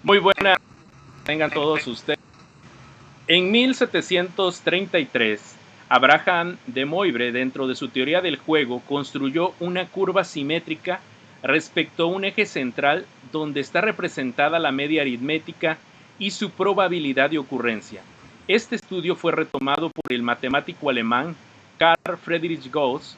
Muy buenas, tengan todos ustedes. En 1733, Abraham de Moivre, dentro de su teoría del juego, construyó una curva simétrica respecto a un eje central donde está representada la media aritmética y su probabilidad de ocurrencia. Este estudio fue retomado por el matemático alemán Carl Friedrich Gauss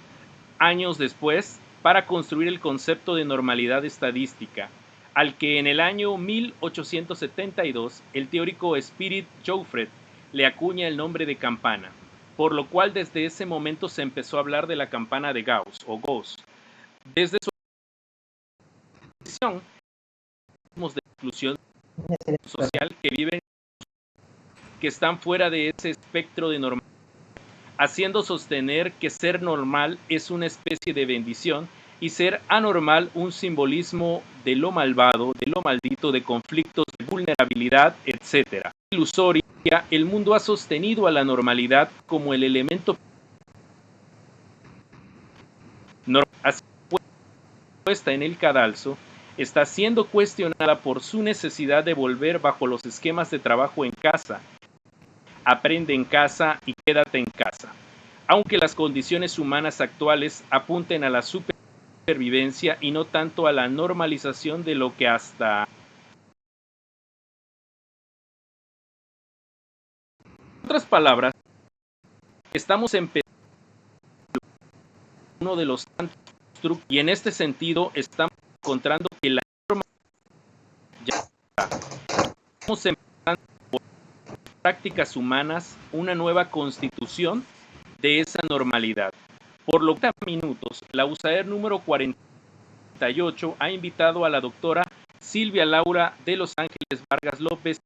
años después para construir el concepto de normalidad estadística, al que en el año 1872 el teórico Spirit Joffred le acuña el nombre de campana, por lo cual desde ese momento se empezó a hablar de la campana de Gauss o Gauss. Desde su visión de exclusión social que están fuera de ese espectro de normalidad, haciendo sostener que ser normal es una especie de bendición y ser anormal un simbolismo de lo malvado, de lo maldito, de conflictos, de vulnerabilidad, etc. Ilusoria, el mundo ha sostenido a la normalidad como el elemento normal, puesta en el cadalso, está siendo cuestionada por su necesidad de volver bajo los esquemas de trabajo en casa, aprende en casa y quédate en casa. Aunque las condiciones humanas actuales apunten a la supervivencia y no tanto a la normalización de lo que hasta... En otras palabras, estamos empezando uno de los tantos trucos y en este sentido estamos encontrando que la norma ya estamos empezando por prácticas humanas una nueva constitución de esa normalidad. Por lo que a minutos, la USAER número 48 ha invitado a la doctora Silvia Laura de Los Ángeles Vargas López,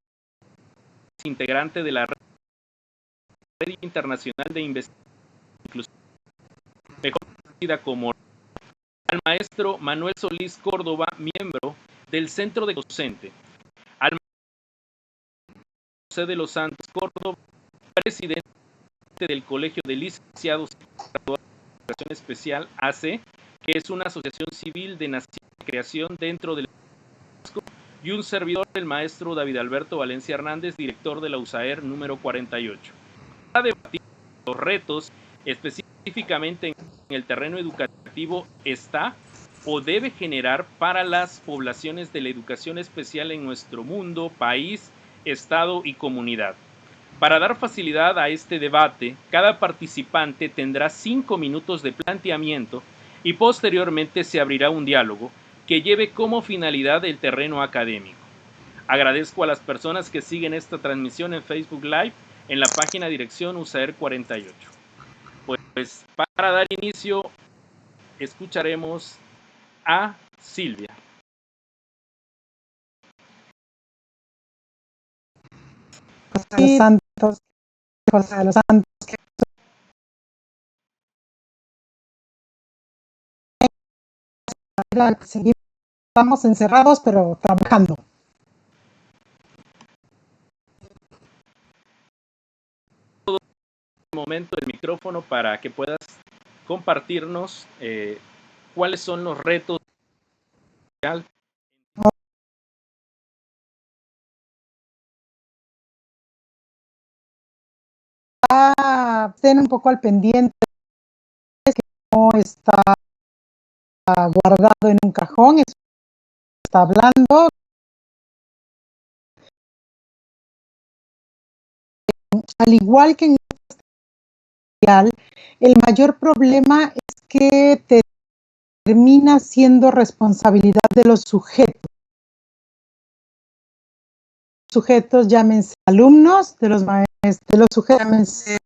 integrante de la Red Internacional de Investigación, mejor conocida como, al maestro Manuel Solís Córdoba, miembro del Centro de Docente, al maestro José de los Santos Córdoba, presidente del Colegio de Licenciados en Educación Especial AC, que es una asociación civil de nación y creación dentro del y un servidor, el maestro David Alberto Valencia Hernández, director de la USAER número 48. Para debatir los retos específicamente en el terreno educativo está o debe generar para las poblaciones de la educación especial en nuestro mundo, país, estado y comunidad. Para dar facilidad a este debate, cada participante tendrá 5 minutos de planteamiento y posteriormente se abrirá un diálogo que lleve como finalidad el terreno académico. Agradezco a las personas que siguen esta transmisión en Facebook Live en la página dirección USAER 48. Pues para dar inicio escucharemos a Silvia. José de los Santos, José de los Santos, seguimos, estamos encerrados pero trabajando. Todo momento el micrófono para que puedas compartirnos cuáles son los retos. Estén un poco al pendiente, que no está guardado en un cajón, está hablando. Al igual que en el mayor problema es que termina siendo responsabilidad de los sujetos. Sujetos, llámense alumnos, de los maestros, de los sujetos, llámense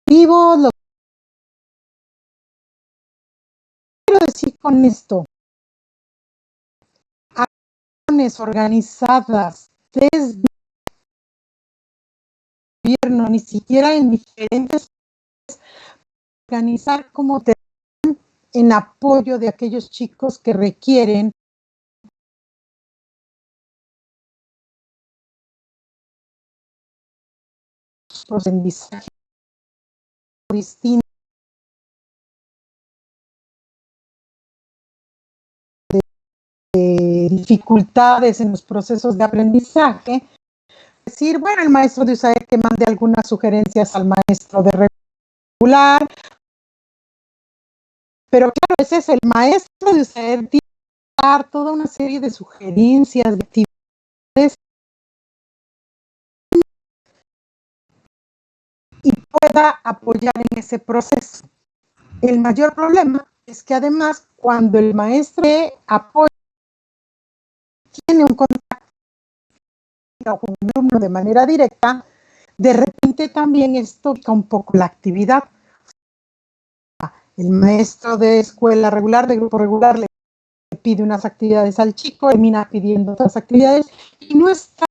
vivos. Lo que quiero decir con esto, acciones organizadas desde el gobierno, ni siquiera en diferentes, organizar como en apoyo de aquellos chicos que requieren aprendizaje distinto de dificultades en los procesos de aprendizaje, decir, bueno, el maestro de USAED que mande algunas sugerencias al maestro de regular, pero claro, ese es el maestro de USAED tiene que dar toda una serie de sugerencias, de actividades y pueda apoyar en ese proceso. El mayor problema es que además cuando el maestro apoya, tiene un contacto con el alumno de manera directa, de repente también esto toca un poco la actividad. El maestro de escuela regular, de grupo regular, le pide unas actividades al chico, termina pidiendo otras actividades y no está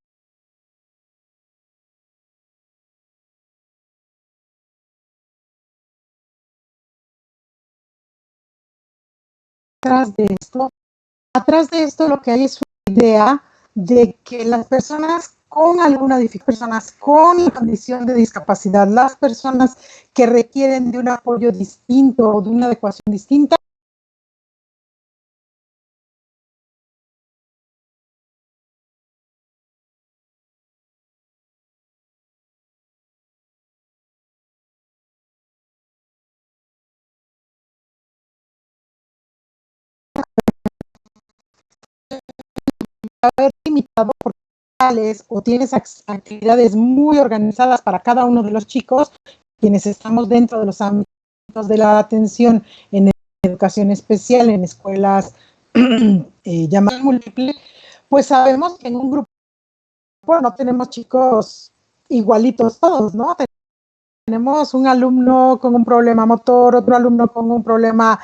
atrás de esto lo que hay es una idea de que las personas con alguna dificultad, personas con condición de discapacidad, las personas que requieren de un apoyo distinto o de una adecuación distinta, haber limitado porque o tienes actividades muy organizadas para cada uno de los chicos, quienes estamos dentro de los ámbitos de la atención en educación especial, en escuelas llamadas múltiples, pues sabemos que en un grupo no tenemos chicos igualitos todos, ¿no? Tenemos un alumno con un problema motor, otro alumno con un problema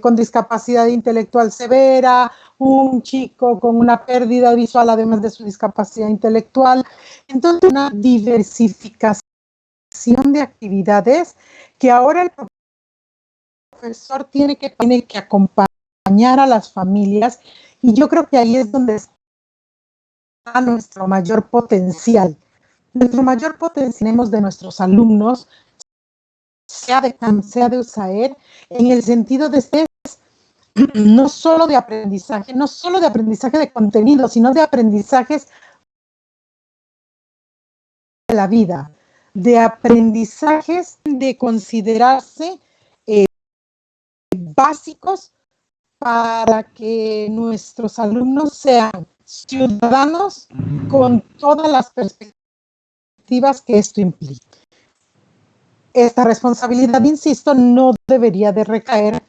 con discapacidad intelectual severa, un chico con una pérdida visual además de su discapacidad intelectual. Entonces, una diversificación de actividades que ahora el profesor tiene que acompañar a las familias y yo creo que ahí es donde está nuestro mayor potencial. Nuestro mayor potencial tenemos de nuestros alumnos, sea de USAED, en el sentido de ser no solo de aprendizaje, no solo de aprendizaje de contenido, sino de aprendizajes de la vida, de aprendizajes de considerarse básicos para que nuestros alumnos sean ciudadanos con todas las perspectivas que esto implica. Esta responsabilidad, insisto, no debería de recaer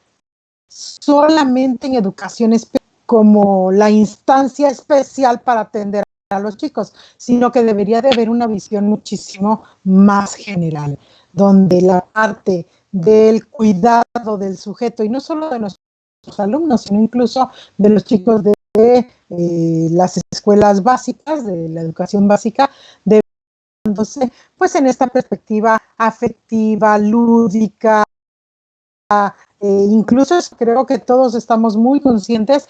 solamente en educación especial como la instancia especial para atender a los chicos, sino que debería de haber una visión muchísimo más general, donde la parte del cuidado del sujeto, y no solo de nuestros alumnos, sino incluso de los chicos de las escuelas básicas, de la educación básica, dándose pues en esta perspectiva afectiva, lúdica, incluso creo que todos estamos muy conscientes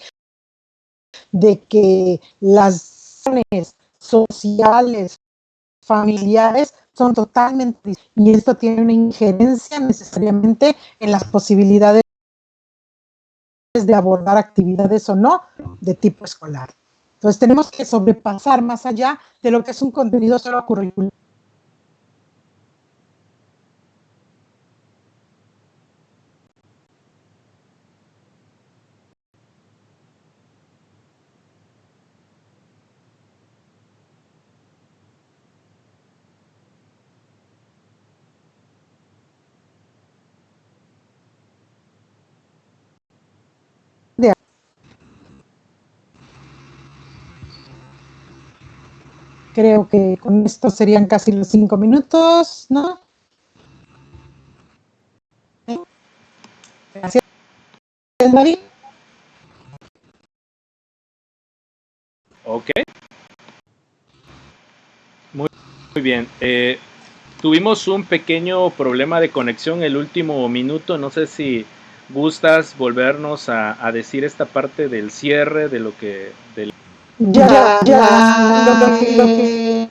de que las relaciones sociales, familiares, son totalmente, y esto tiene una injerencia necesariamente en las posibilidades de abordar actividades o no de tipo escolar. Entonces tenemos que sobrepasar más allá de lo que es un contenido solo curricular. Creo que con esto serían casi los 5 minutos, ¿no? Gracias, David. Ok. Muy, muy bien. Tuvimos un pequeño problema de conexión el último minuto. No sé si gustas volvernos a decir esta parte del cierre de lo que... Lo que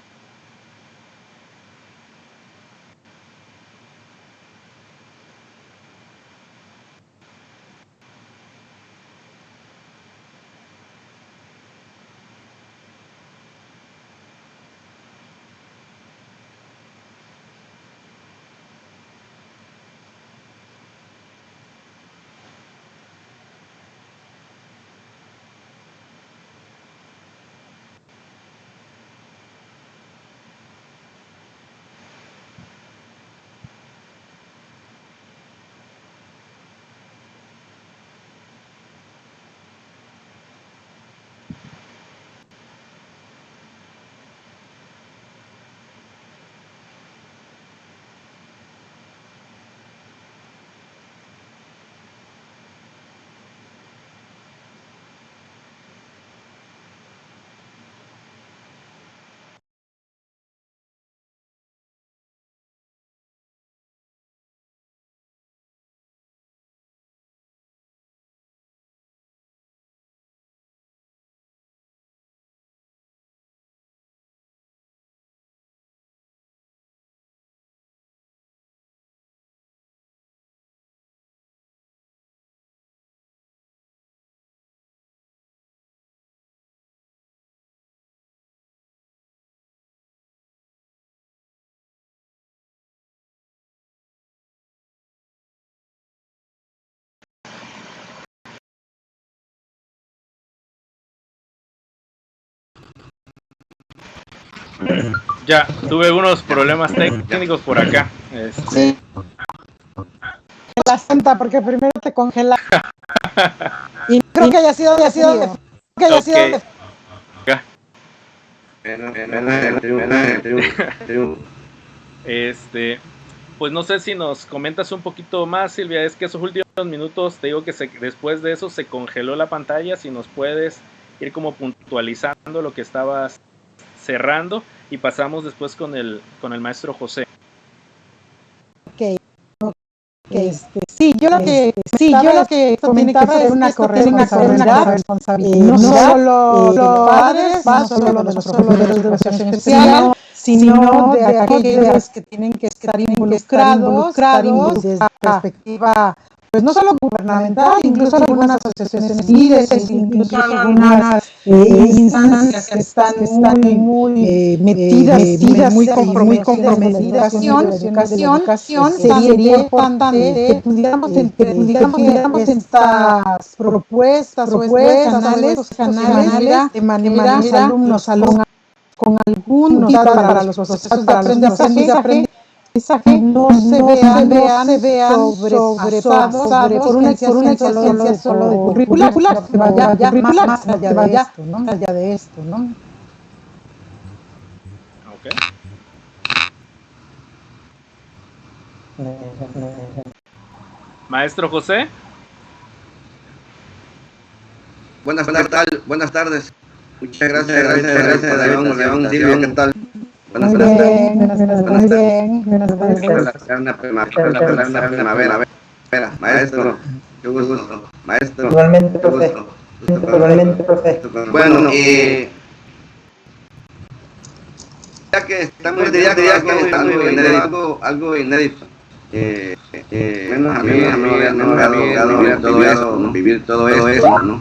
Ya, tuve unos problemas técnicos por acá. Sí. La santa, porque primero te congela. Y creo que haya sido de frío. Ok. Pues no sé si nos comentas un poquito más, Silvia. Es que esos últimos minutos, te digo que después de eso se congeló la pantalla. Si nos puedes ir como puntualizando lo que estabas cerrando y pasamos después con el maestro José. Okay. Sí, yo lo que comentaba es una corresponsabilidad, no solo de los padres, no solo de los profesores de educación especial, sino de aquellos que tienen que estar involucrados desde la perspectiva, pues no solo gubernamental, incluso algunas asociaciones civiles, incluso algunas instancias que están muy metidas, muy comprometidas con la educación. Sería importante que pudiéramos entender estas propuestas o estos canales de manera que los alumnos con algún para los procesos de aprendizaje no se vean sobrepasados por una exigencia solo de curricular, que vaya más allá de esto, ¿no? Okay. Maestro José. Buenas tardes. Muchas gracias, David, Silvia, ¿qué tal? Buenas tardes. La primavera. Maestro, qué gusto. Maestro, igualmente, profe. Bueno, ya que estamos algo inédito. Bueno, a mí no me ha tocado vivir todo esto, ¿no?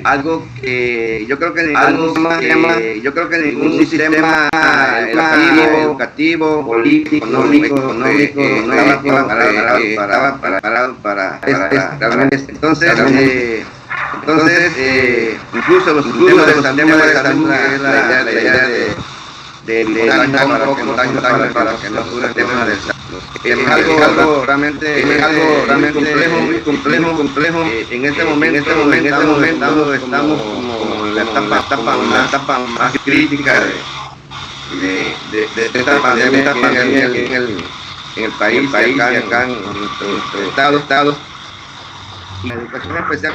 Algo que yo creo que ningún sistema educativo, político, económico estaba preparado para realmente. Entonces, incluso los sistemas de salud, la idea de limitar un poco para que no dure el tema del salud. Es algo realmente muy complejo. En este momento estamos como en la etapa más crítica de esta pandemia en el país, acá en nuestro estado. La educación especial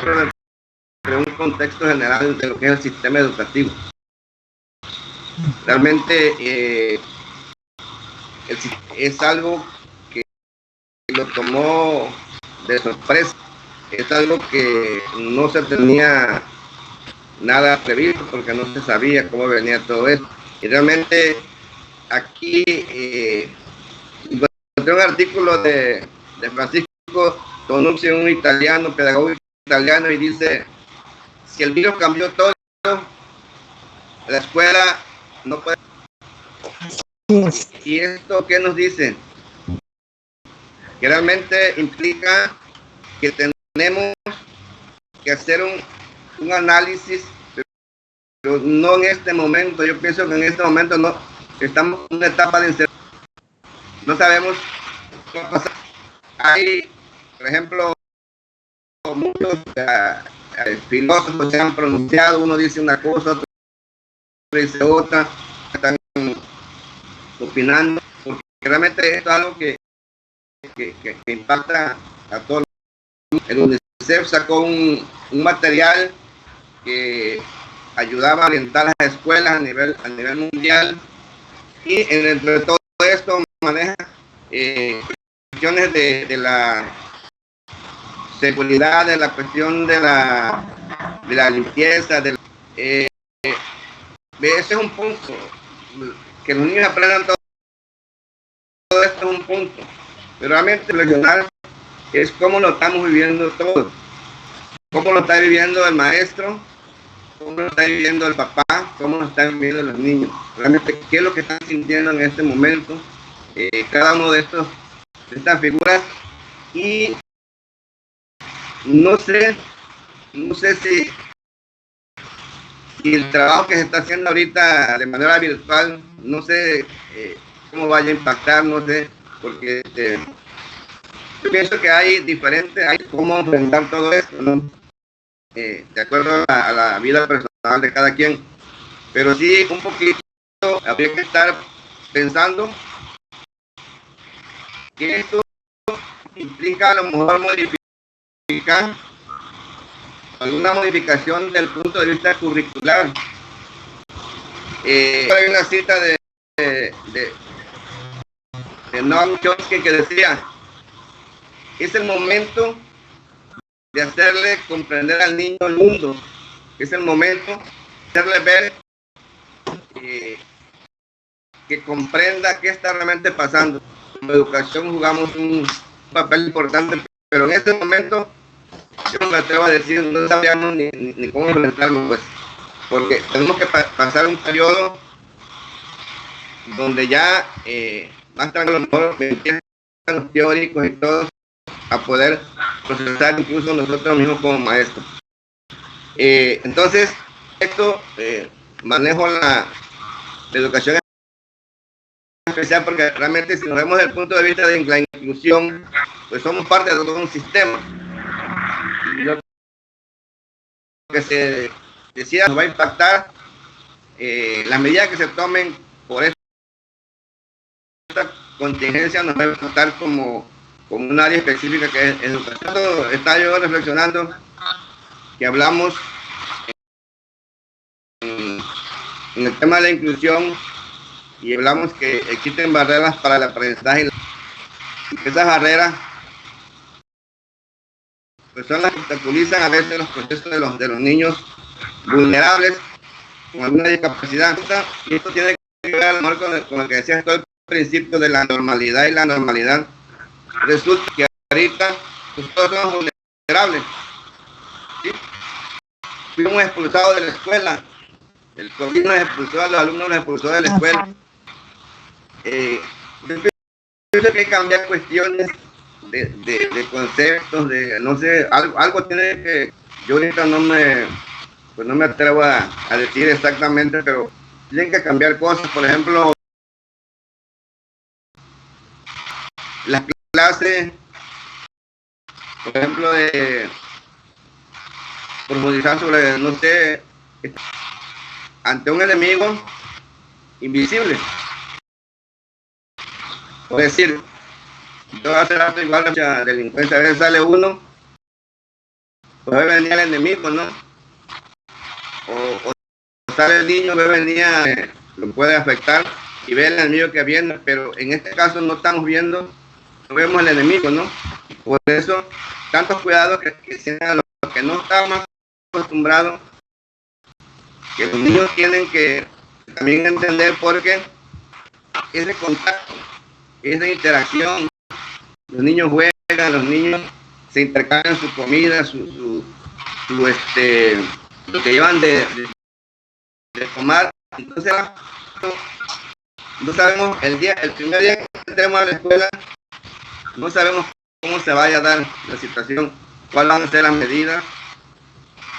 pero un contexto general de lo que es el sistema educativo. Realmente es algo que lo tomó de sorpresa, es algo que no se tenía nada previsto porque no se sabía cómo venía todo esto. Y realmente aquí encontré un artículo de Francisco Tonuzzi, un italiano, pedagogo italiano, y dice: si el virus cambió todo, la escuela no puede. ¿Y esto qué nos dice? Que realmente implica que tenemos que hacer un análisis, pero no en este momento. Yo pienso que en este momento no estamos en una etapa de incertidumbre. No sabemos qué va a pasar. Hay, por ejemplo, muchos filósofos se han pronunciado, uno dice una cosa, otro dice otra, están opinando, porque realmente esto es algo que impacta a todos. El UNICEF sacó un material que ayudaba a orientar las escuelas a nivel mundial, y entre todo esto maneja cuestiones de la seguridad, de la cuestión de la limpieza, ese es un punto, que los niños aprendan todo esto es un punto, pero realmente reflexionar es cómo lo estamos viviendo todos, cómo lo está viviendo el maestro, cómo lo está viviendo el papá, cómo lo están viviendo los niños, realmente qué es lo que están sintiendo en este momento, cada uno de estas figuras. Y no sé si y el trabajo que se está haciendo ahorita de manera virtual, no sé cómo vaya a impactar, no sé, porque yo pienso que hay cómo enfrentar todo esto, ¿no? De acuerdo a la vida personal de cada quien, pero sí un poquito habría que estar pensando que esto implica a lo mejor modificar alguna modificación del punto de vista curricular. Hay una cita de Noam Chomsky que decía: es el momento de hacerle comprender al niño el mundo, es el momento de hacerle ver que comprenda qué está realmente pasando. En la educación jugamos un papel importante, pero en este momento yo no me atrevo a decir, no sabíamos ni cómo enfrentarlo, pues, porque tenemos que pasar un periodo donde ya más tranquilo, a lo mejor empiezan los teóricos y todos a poder procesar incluso nosotros mismos como maestros. Entonces, esto manejo la educación especial porque realmente si nos vemos desde el punto de vista de la inclusión, pues somos parte de todo un sistema. Y lo que se decía nos va a impactar las medidas que se tomen por esta contingencia, nos va a impactar como un área específica que es educación. Estaba yo reflexionando que hablamos en el tema de la inclusión y hablamos que existen barreras para el aprendizaje. Esas barreras pues son las que obstaculizan a veces los procesos de los niños vulnerables con alguna discapacidad. Y esto tiene que ver a lo mejor con lo que decía todo el principio de la normalidad y la normalidad. Resulta que ahorita pues, todos somos vulnerables. ¿Sí? Fuimos expulsados de la escuela. El COVID nos expulsó, a los alumnos nos expulsó de la escuela. Yo pienso que hay que cambiar cuestiones de conceptos, de no sé, algo tiene que, yo ahorita no me atrevo a decir exactamente, pero tienen que cambiar cosas. Por ejemplo, las clases, por ejemplo, de profundizar sobre, no sé, ante un enemigo invisible. Es decir, yo hace rato igual mucha delincuencia, a veces sale uno, pues venía el enemigo, ¿no? O sale el niño, venía, lo puede afectar y ve el enemigo que viene, pero en este caso no estamos viendo, no vemos el enemigo, ¿no? Por eso, tantos cuidados que sean los que no estamos acostumbrados, que los niños tienen que también entender, porque ese contacto, esa interacción, los niños juegan, los niños se intercambian su comida, lo que llevan de tomar. Entonces no sabemos el primer día que entremos a la escuela, no sabemos cómo se vaya a dar la situación, cuáles van a ser las medidas,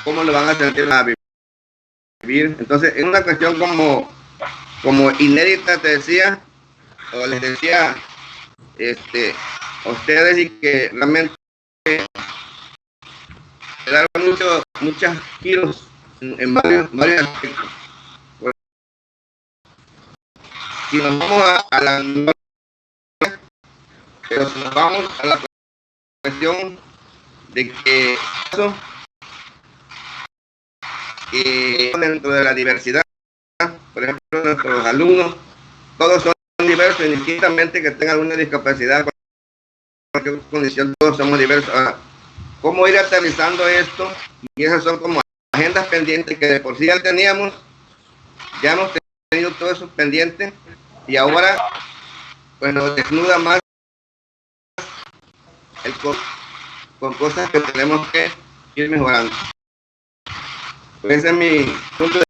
cómo lo van a sentir a vivir. Entonces es una cuestión como inédita, te decía, o les decía a ustedes, y que realmente dar muchos giros en varios aspectos. Si nos vamos a la pero si nos vamos a la cuestión de que eso, dentro de la diversidad, por ejemplo, nuestros alumnos, todos son diversos, indistintamente que tengan alguna discapacidad, cualquier condición, todos somos diversos. Ahora, ¿cómo ir aterrizando esto? Y esas son como agendas pendientes que de por sí ya teníamos, ya hemos tenido todos esos pendientes, y ahora pues nos desnuda más con cosas que tenemos que ir mejorando. Ese es mi punto de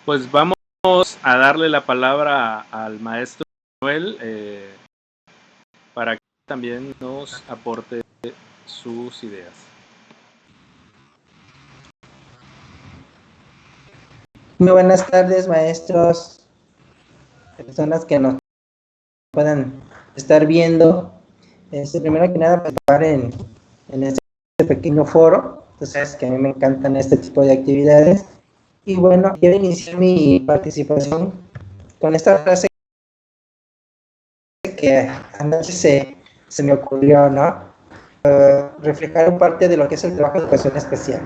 Pues vamos a darle la palabra al maestro Manuel. para que también nos aporte sus ideas. Muy buenas tardes, maestros, personas que nos puedan estar viendo. Primero que nada, participar en este pequeño foro. Tú sabes que a mí me encantan este tipo de actividades. Y bueno, quiero iniciar mi participación con esta frase que anoche se me ocurrió, ¿no? Reflejar parte de lo que es el trabajo de educación especial.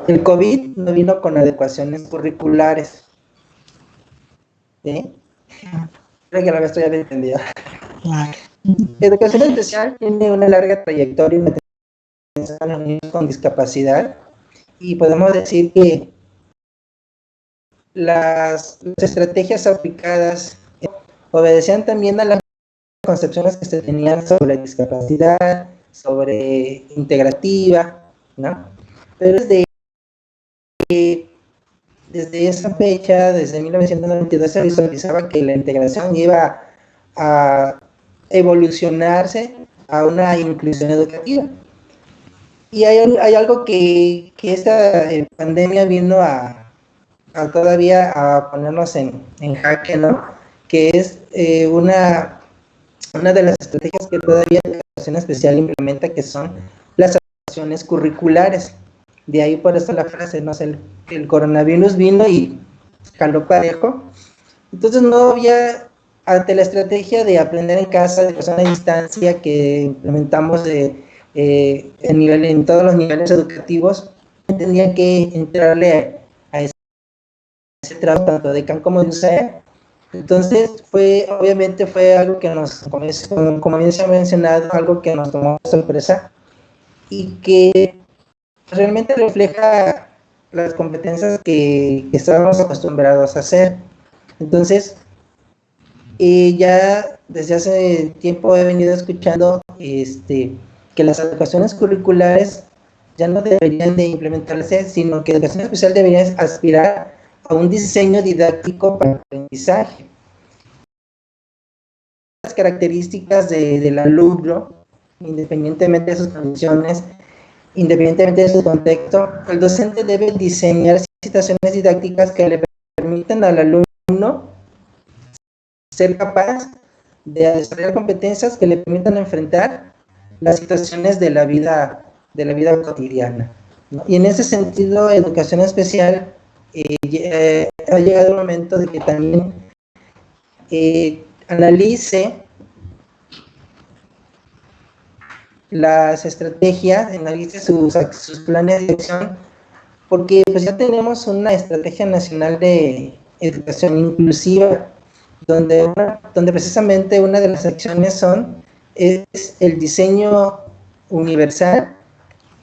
El COVID no vino con adecuaciones curriculares, ¿sí? Creo que la vez ya lo he entendido. Educación especial tiene una larga trayectoria en atención a los niños con discapacidad y podemos decir que las estrategias aplicadas obedecían también a las concepciones que se tenían sobre discapacidad, sobre integrativa, ¿no? Pero desde esa fecha, desde 1992, se visualizaba que la integración iba a evolucionarse a una inclusión educativa. Y hay algo que esta pandemia vino todavía a ponernos en jaque, ¿no? Que es una de las estrategias que todavía la educación especial implementa, que son las acciones curriculares. De ahí por eso la frase, no sé, el coronavirus vino y caló parejo. Entonces no había, ante la estrategia de aprender en casa, de educación a distancia que implementamos en todos los niveles educativos, tenía que entrarle a ese trabajo tanto de CAN como de USAER. Entonces obviamente fue algo que como bien se ha mencionado, algo que nos tomó sorpresa y que realmente refleja las competencias que estábamos acostumbrados a hacer. Entonces, ya desde hace tiempo he venido escuchando que las adecuaciones curriculares ya no deberían de implementarse, sino que educación especial debería aspirar a un diseño didáctico para el aprendizaje. Las características del alumno, independientemente de sus condiciones, independientemente de su contexto, el docente debe diseñar situaciones didácticas que le permitan al alumno ser capaz de desarrollar competencias que le permitan enfrentar las situaciones de la vida cotidiana, ¿no? Y en ese sentido, educación especial ha llegado el momento de que también analice las estrategias, analice sus planes de acción, porque pues ya tenemos una estrategia nacional de educación inclusiva, donde precisamente una de las acciones es el diseño universal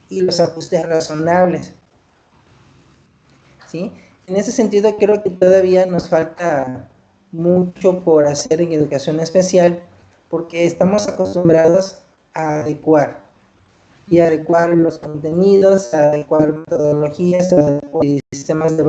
y los ajustes razonables, ¿sí? En ese sentido creo que todavía nos falta mucho por hacer en educación especial, porque estamos acostumbrados a adecuar los contenidos, a adecuar metodologías, a adecuar sistemas de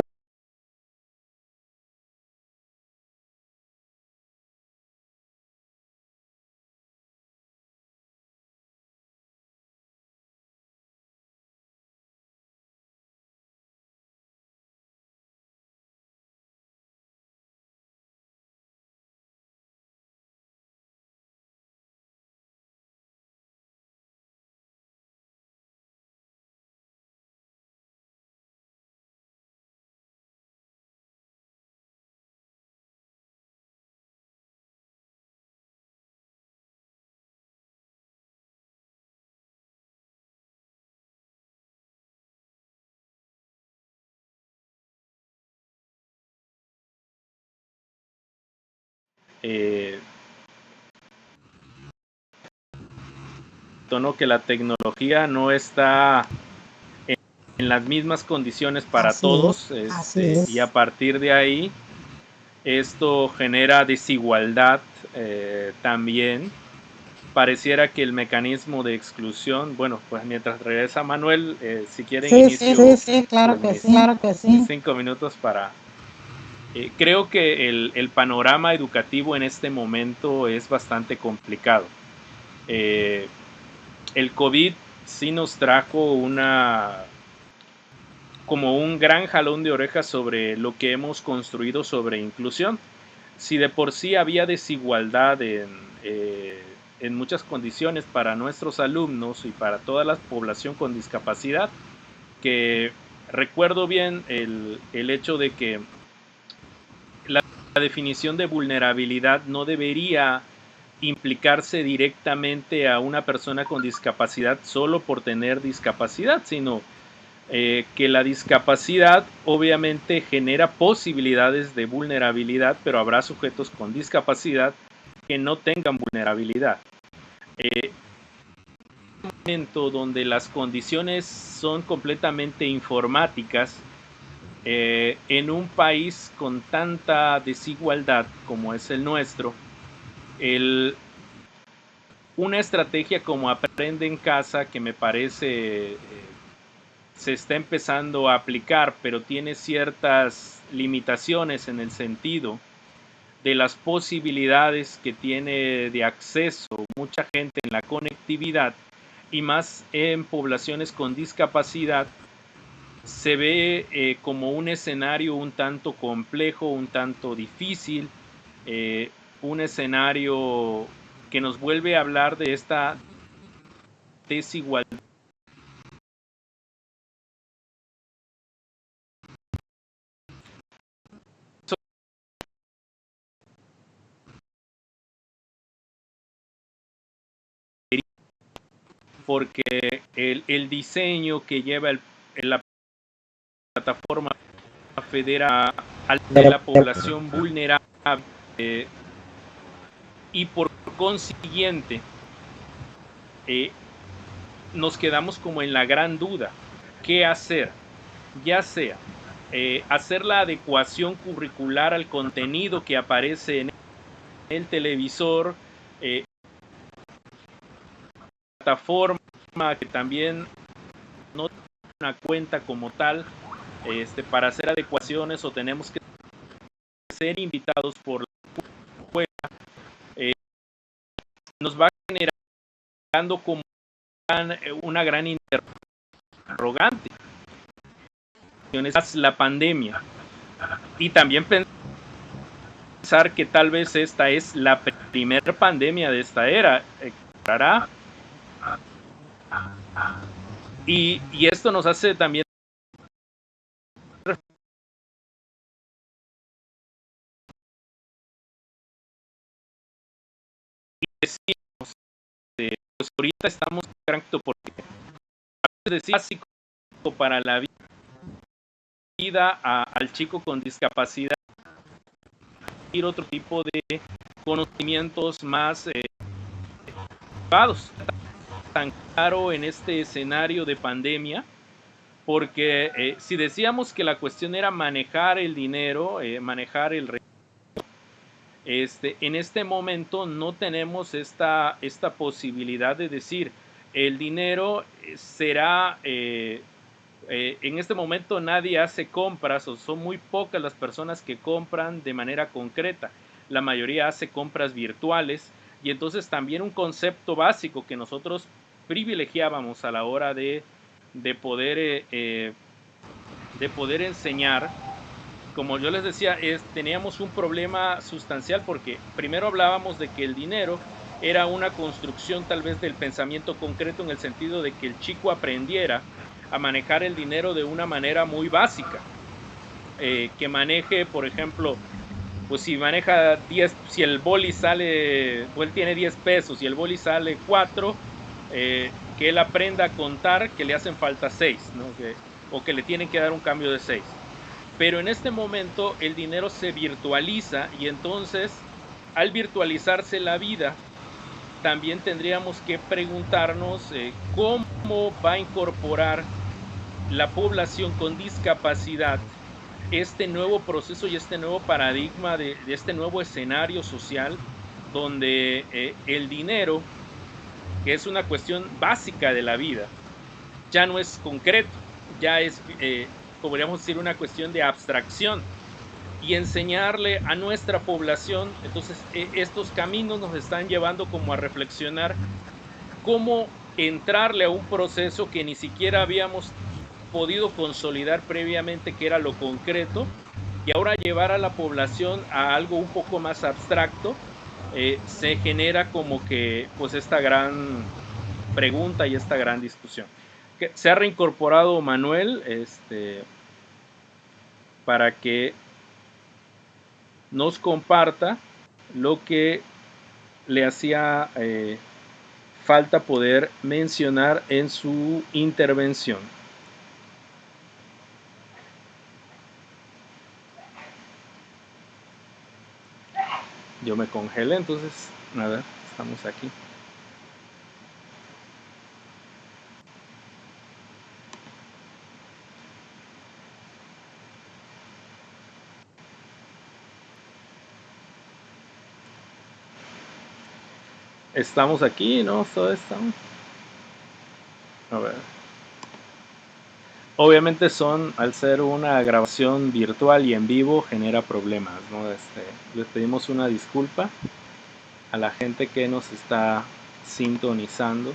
¿no? Que la tecnología no está en las mismas condiciones para todos, y a partir de ahí esto genera desigualdad también. Pareciera que el mecanismo de exclusión, bueno, pues mientras regresa Manuel, si quieren inicio. Sí, claro que sí. 5 minutos para... creo que el panorama educativo en este momento es bastante complicado. el COVID sí nos trajo como un gran jalón de orejas sobre lo que hemos construido sobre inclusión. Si de por sí había desigualdad en muchas condiciones para nuestros alumnos y para toda la población con discapacidad, que recuerdo bien el hecho de que la definición de vulnerabilidad no debería implicarse directamente a una persona con discapacidad solo por tener discapacidad, sino que la discapacidad obviamente genera posibilidades de vulnerabilidad, pero habrá sujetos con discapacidad que no tengan vulnerabilidad. Un momento donde las condiciones son completamente informáticas, en un país con tanta desigualdad como es el nuestro, una estrategia como Aprende en Casa, que me parece se está empezando a aplicar, pero tiene ciertas limitaciones en el sentido de las posibilidades que tiene de acceso mucha gente en la conectividad, y más en poblaciones con discapacidad, se ve como un escenario un tanto complejo, un tanto difícil, un escenario que nos vuelve a hablar de esta desigualdad. Porque el diseño que lleva la plataforma federal de la población vulnerable, y por consiguiente nos quedamos como en la gran duda, ¿qué hacer? Ya sea hacer la adecuación curricular al contenido que aparece en el televisor, plataforma que también no tiene una cuenta como tal para hacer adecuaciones, o tenemos que ser invitados por la escuela, nos va generando como una gran interrogante. Es la pandemia, y también pensar que tal vez esta es la primera pandemia de esta era. Y esto nos hace también decimos, pues ahorita estamos porque es básico para la vida al chico con discapacidad, y otro tipo de conocimientos más elevados. Tan claro en este escenario de pandemia, porque si decíamos que la cuestión era manejar el dinero, manejar el recurso, en este momento no tenemos esta posibilidad de decir el dinero será, en este momento nadie hace compras, o son muy pocas las personas que compran de manera concreta, la mayoría hace compras virtuales, y entonces también un concepto básico que nosotros privilegiábamos a la hora de poder enseñar, como yo les decía, teníamos un problema sustancial, porque primero hablábamos de que el dinero era una construcción tal vez del pensamiento concreto, en el sentido de que el chico aprendiera a manejar el dinero de una manera muy básica, que maneje, por ejemplo, pues si maneja 10, si el boli sale, o él tiene 10 pesos y el boli sale 4, que él aprenda a contar que le hacen falta 6, ¿no? O que le tienen que dar un cambio de 6. Pero en este momento el dinero se virtualiza, y entonces al virtualizarse la vida, también tendríamos que preguntarnos cómo va a incorporar la población con discapacidad este nuevo proceso y este nuevo paradigma de este nuevo escenario social, donde el dinero, que es una cuestión básica de la vida, ya no es concreto, ya es, podríamos decir, una cuestión de abstracción. y enseñarle a nuestra población. Entonces estos caminos nos están llevando como a reflexionar cómo entrarle a un proceso que ni siquiera habíamos podido consolidar previamente, que era lo concreto, y ahora llevar a la población a algo un poco más abstracto. Se genera como que pues esta gran pregunta y esta gran discusión. Se ha reincorporado Manuel para que nos comparta lo que le hacía falta poder mencionar en su intervención. Yo me congelé, entonces nada, estamos aquí. Estamos aquí, ¿no? Todos estamos. A ver. Obviamente al ser una grabación virtual y en vivo, genera problemas, ¿no? Les pedimos una disculpa a la gente que nos está sintonizando.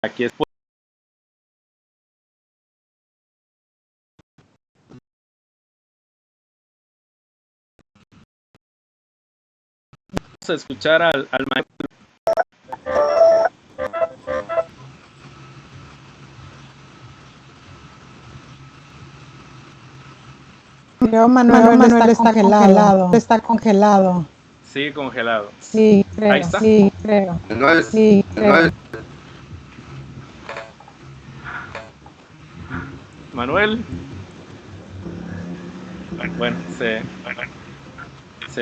Aquí es vamos a escuchar al maestro. Manuel está congelado. Sí, congelado. Sí, creo. Ahí está. Sí, creo. Manuel, Sí, creo. Manuel. Bueno, se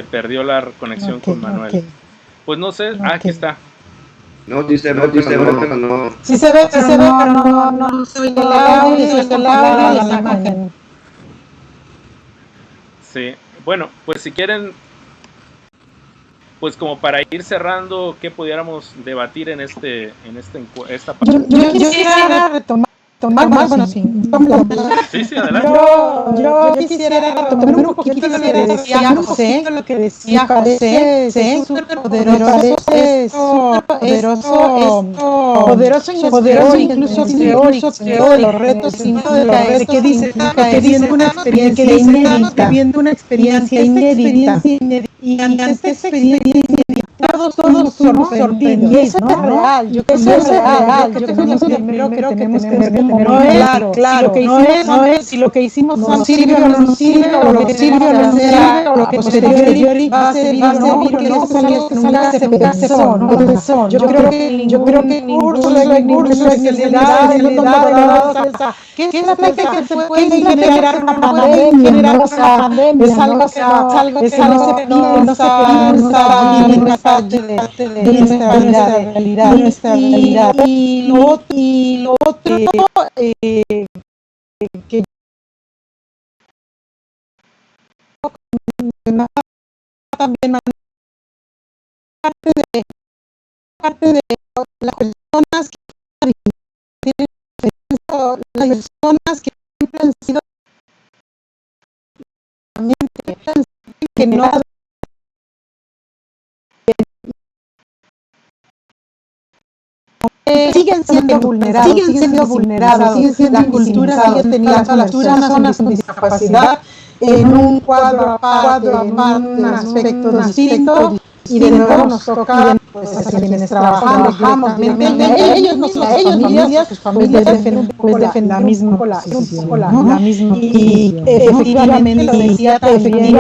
perdió la conexión con Manuel. Okay. Pues no sé, aquí está. no dice, no. Sí se ve, pero no soy el audio y la imagen. Sí, bueno, pues si quieren, pues como para ir cerrando, ¿qué pudiéramos debatir en esta parte? Yo quisiera retomar bueno, sí, adelante. Yo quisiera retomar un poquito lo que decía José, es súper poderoso incluso teórico, los retos que dice viviendo una experiencia inédita, y ante esta experiencia todos somos sorprendidos, y eso es real, yo creo que primero que tenemos que tener como claro, si lo que hicimos no sirve o no nos sirve, o lo que sirve o no sirve, o lo que posteriori va a servir o no, porque eso es algo que nunca se pensó, ¿no? Yo creo que ningún curso, especialidad, ¿qué es la práctica que se puede generar una pandemia? Es algo que no se piensa en una parte de nuestra realidad. Y lo otro que también parte de las personas que siempre han sido que no siguen siendo vulnerados, la cultura sigue teniendo las personas con discapacidad en un cuadro aparte, en un aspecto distinto, y de nuevo nos toca pues a quienes trabajamos ellos sus familias defienden la misma posición, y efectivamente lo decía también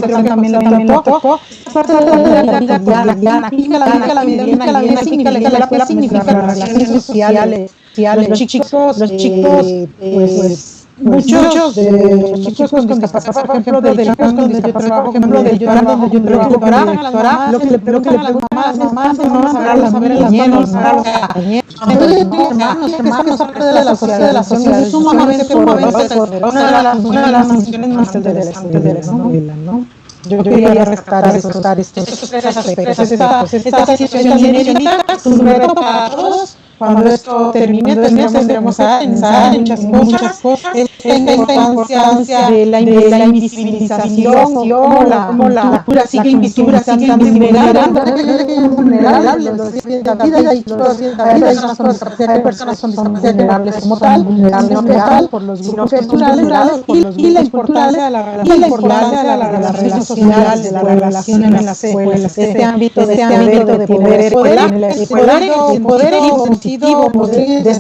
también lo tocó, parte de la vida cotidiana, la vida significa las relaciones sociales, los chicos pues muchos de los chicos con discapacidad, por ejemplo, del campus donde yo trabajo, lo que le preguntan a las mamás, vamos a ver a las nienos, hermanos, parte de la sociedad, es sumamente poderosa, una de las funciones más interesantes de la escuela, ¿no? Yo quería rescatar estos tres aspectos, esta situación inédita, un reto para todos. Cuando esto termine, tendremos a pensar en muchas cosas, esta importancia de la invisibilización, cómo la cultura sigue invisibilizando, hay personas con discapacidad vulnerables como tal, por los grupos culturales y la importancia de la relación social, de la relación en las escuelas, este ámbito de poder de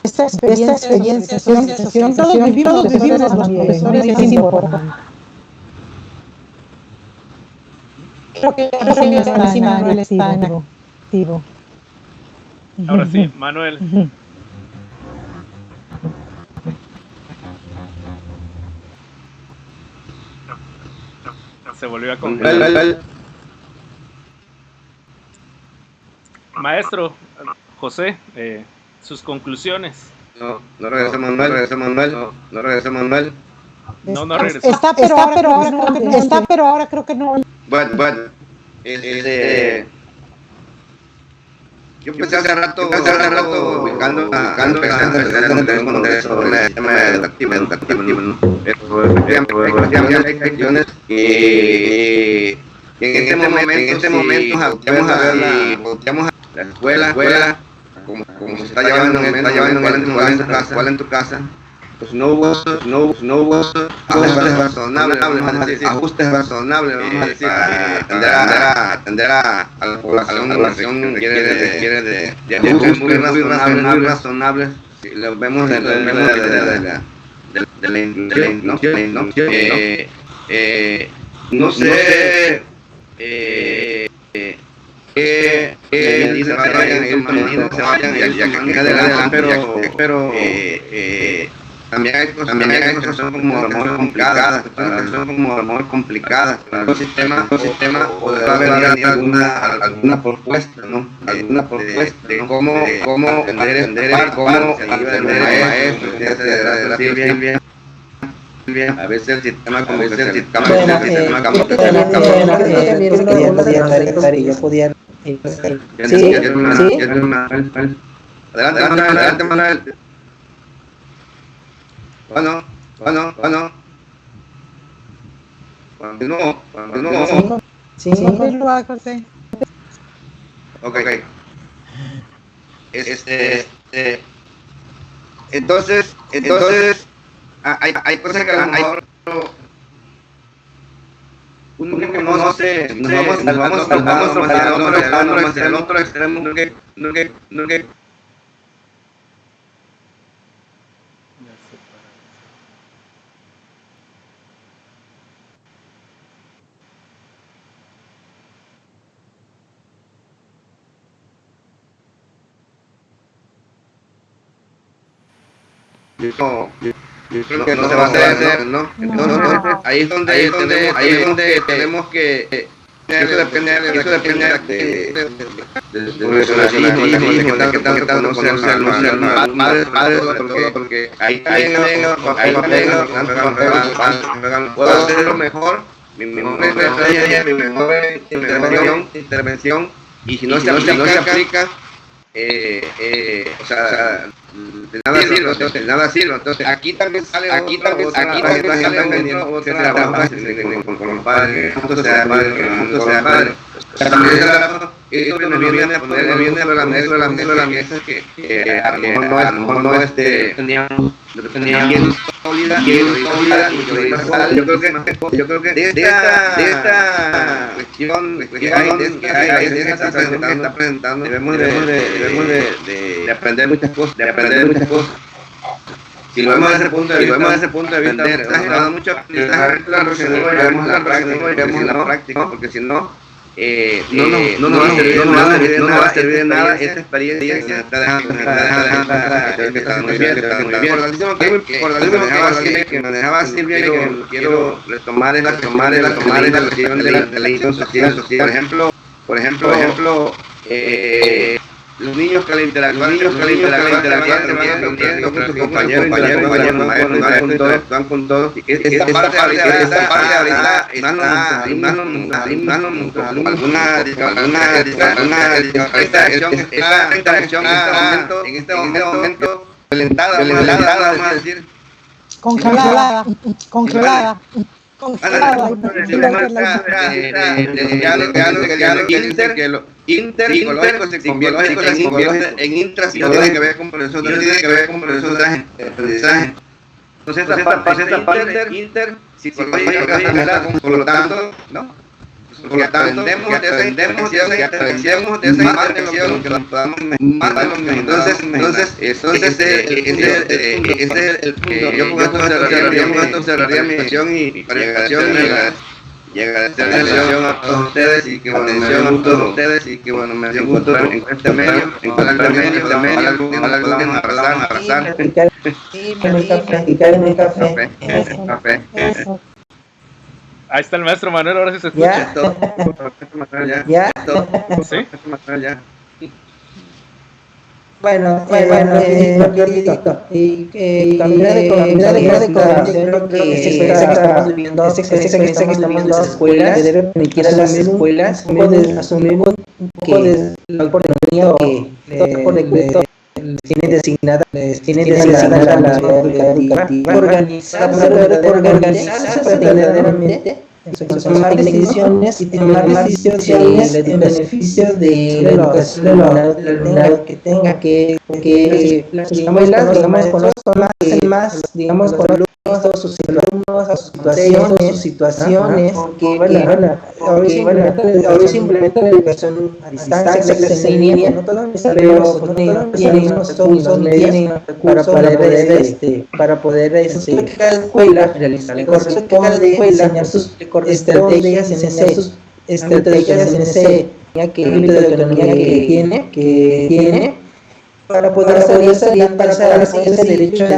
esta experiencia, todos vivimos los profesores, es importante. Creo que Manuel está en activo. Ahora sí, Manuel. Se volvió a congelar. Maestro José, sus conclusiones. No regresa Manuel. No regresa Manuel. No regresó. Está, pero ahora creo que no. Bueno. Yo pensé hace rato buscando sobre el tema educativo, ¿no? Hay cuestiones que en este momento volteamos a la escuela, como se está llevando en tu casa, pues no hubo ajustes razonables, vamos a decir, para atender a la población que requiere de ajustes muy razonables. Si lo vemos de la inclusión, no sé que se vayan y adelante, pero también hay cosas que son como muy complicadas para el sistema podrá haber alguna propuesta, ¿no? Alguna propuesta de cómo atender cómo atender a maestros, bien. A veces el sistema como que se Adelante, Manuel. Bueno. Continúo. Sí, José. Ok. Entonces, hay cosas que a lo mejor uno que conoce, nos vamos hacia el otro extremo, no que yo creo que no se va a hacer, ¿no? Entonces, ahí es donde tenemos que eso depende de porque ahí puedo hacer lo mejor, mi mejor intervención, y si no se aplica, o sea, de nada sirve. Entonces aquí también sale con los padres, juntos sea padre. Esto que nos viene a poner sobre la mesa que a lo mejor no teníamos bien sólida y yo creo que de esta cuestión que está presentando debemos de aprender muchas cosas. Si lo vemos desde ese punto de vista, está generando mucho aprendizaje, la práctica, porque si no no nos va a servir de nada esta experiencia que está dejando que está muy bien. Que me dejaba Silvia y que quiero retomar la cuestión de la inclusión social. Por ejemplo, los niños que le interactúan con sus compañeros, van con todos. Esta parte ahorita en este momento violentada, vamos a decir. Congelada. Inter psicológicos en intra tiene que ver con procesos de aprendizaje. Entonces esta parte inter psicológica, por lo tanto, ¿no? Porque aprendemos de esa información que nos podamos imaginar. Entonces ese es el punto. Yo con esto cerraría mi sesión y agradecer la atención a todos ustedes y que bueno, me dio gusto en este medio, podamos abrazar. Practicar en el café. Eso. Ahí está el maestro Manuel, ahora sí se escucha. Ya. ¿Sí? Bueno, y cambiar de creo que esa experiencia que estamos viviendo en las escuelas, debe permitir a las escuelas asumir un poco de la oportunidad que tienen designada la educativa, organizarse verdaderamente, tomar decisiones y tomar decisiones en beneficio de la educación del alumnado que tenga, que las escuelas, conozcan más, con a sus situaciones, porque ahora se implementa la educación a distancia, en línea, no todos tienen para poder cada escuela realizar el corresponde de enseñar sus estrategias en ese autonomía que tiene para poder salir para ese derecho a la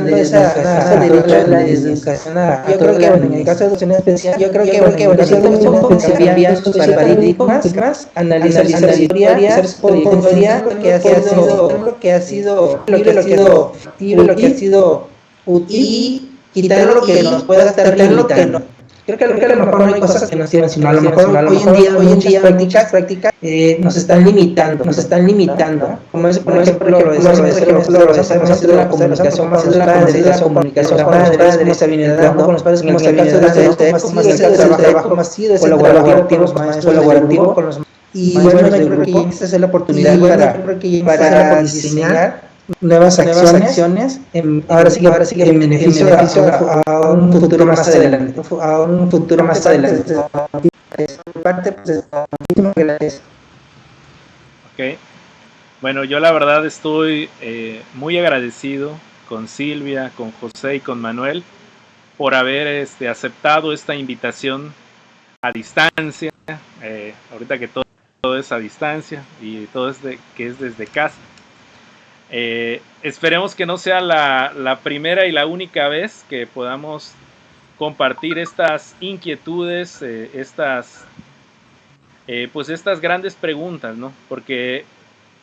educación. Yo creo que en el caso de educación especial, cambiar sus paradigmas, analizar la historia, hacer lo que ha sido útil y quitar lo que nos pueda estar limitando. Creo que a lo mejor no hay cosas que nos sirvan, sino a lo mejor hoy en día prácticas nos están limitando. Como es, por ejemplo, lo de la comunicación con los padres, cómo se viene dando con los padres, en el caso de trabajo masivo, colaborativo con los. Y bueno, creo que esta es la oportunidad para diseñar nuevas acciones, ahora sí que en beneficio a un futuro más adelante. Parte, pues, Ok. Bueno, yo la verdad estoy muy agradecido con Silvia, con José y con Manuel por haber aceptado esta invitación a distancia, ahorita que todo es a distancia y todo que es desde casa. Esperemos que no sea la primera y la única vez que podamos compartir estas inquietudes, estas grandes preguntas, ¿no? Porque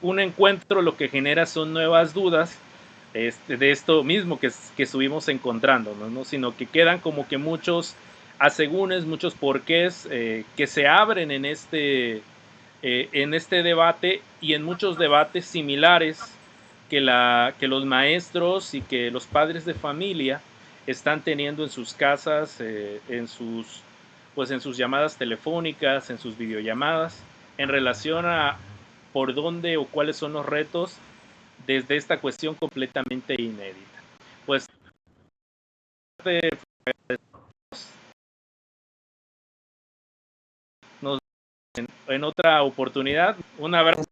un encuentro lo que genera son nuevas dudas de esto mismo que estuvimos encontrándonos, ¿no? Sino que quedan como que muchos asegúnes, muchos porqués que se abren en este debate y en muchos debates similares que los maestros y que los padres de familia están teniendo en sus casas, en sus llamadas telefónicas, en sus videollamadas, en relación a por dónde o cuáles son los retos desde esta cuestión completamente inédita. Pues nos vemos en otra oportunidad. Un abrazo.